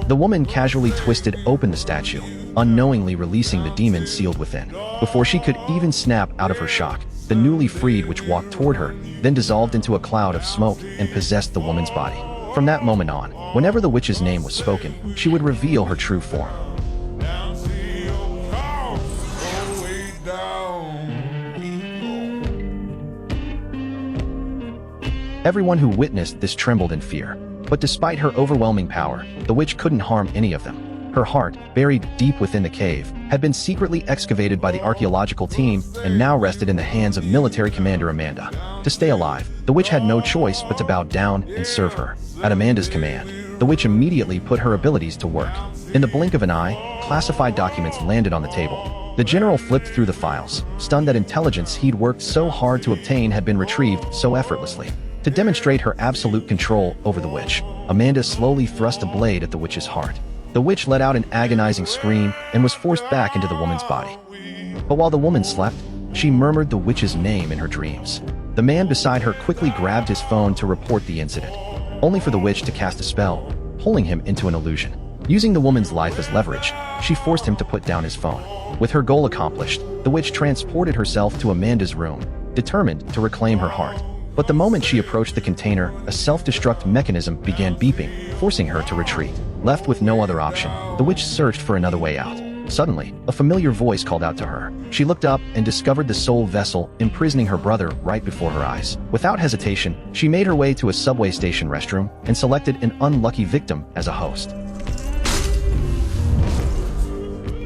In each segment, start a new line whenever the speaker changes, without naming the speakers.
The woman casually twisted open the statue, unknowingly releasing the demon sealed within. Before she could even snap out of her shock, the newly freed witch walked toward her, then dissolved into a cloud of smoke and possessed the woman's body. From that moment on, whenever the witch's name was spoken, she would reveal her true form. Everyone who witnessed this trembled in fear. But despite her overwhelming power, the witch couldn't harm any of them. Her heart, buried deep within the cave, had been secretly excavated by the archaeological team and now rested in the hands of military commander Amanda. To stay alive, the witch had no choice but to bow down and serve her. At Amanda's command, the witch immediately put her abilities to work. In the blink of an eye, classified documents landed on the table. The general flipped through the files, stunned that intelligence he'd worked so hard to obtain had been retrieved so effortlessly. To demonstrate her absolute control over the witch, Amanda slowly thrust a blade at the witch's heart. The witch let out an agonizing scream and was forced back into the woman's body. But while the woman slept, she murmured the witch's name in her dreams. The man beside her quickly grabbed his phone to report the incident, only for the witch to cast a spell, pulling him into an illusion. Using the woman's life as leverage, she forced him to put down his phone. With her goal accomplished, the witch transported herself to Amanda's room, determined to reclaim her heart. But the moment she approached the container, a self-destruct mechanism began beeping, forcing her to retreat. Left with no other option, the witch searched for another way out. Suddenly, a familiar voice called out to her. She looked up and discovered the soul vessel imprisoning her brother right before her eyes. Without hesitation, she made her way to a subway station restroom and selected an unlucky victim as a host.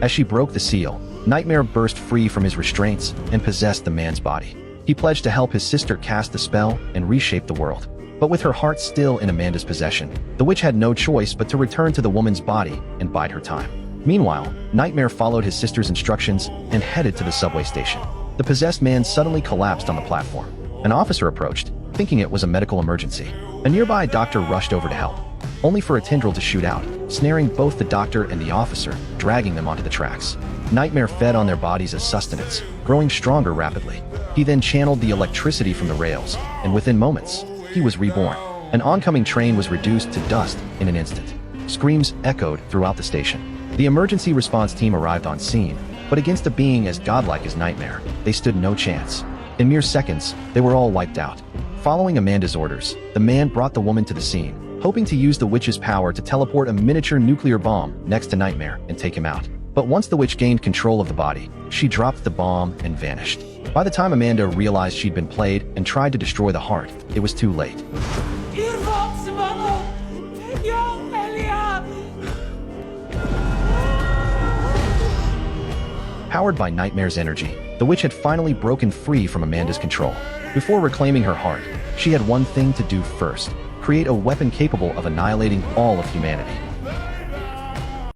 As she broke the seal, Nightmare burst free from his restraints and possessed the man's body. He pledged to help his sister cast the spell and reshape the world. But with her heart still in Amanda's possession, the witch had no choice but to return to the woman's body and bide her time. Meanwhile, Nightmare followed his sister's instructions and headed to the subway station. The possessed man suddenly collapsed on the platform. An officer approached, thinking it was a medical emergency. A nearby doctor rushed over to help, only for a tendril to shoot out, snaring both the doctor and the officer, dragging them onto the tracks. Nightmare fed on their bodies as sustenance, growing stronger rapidly. He then channeled the electricity from the rails, and within moments, he was reborn. An oncoming train was reduced to dust in an instant. Screams echoed throughout the station. The emergency response team arrived on scene, but against a being as godlike as Nightmare, they stood no chance. In mere seconds, they were all wiped out. Following Amanda's orders, the man brought the woman to the scene, hoping to use the witch's power to teleport a miniature nuclear bomb next to Nightmare and take him out. But once the witch gained control of the body, she dropped the bomb and vanished. By the time Amanda realized she'd been played and tried to destroy the heart, it was too late. Powered by Nightmare's energy, the witch had finally broken free from Amanda's control. Before reclaiming her heart, she had one thing to do first: create a weapon capable of annihilating all of humanity.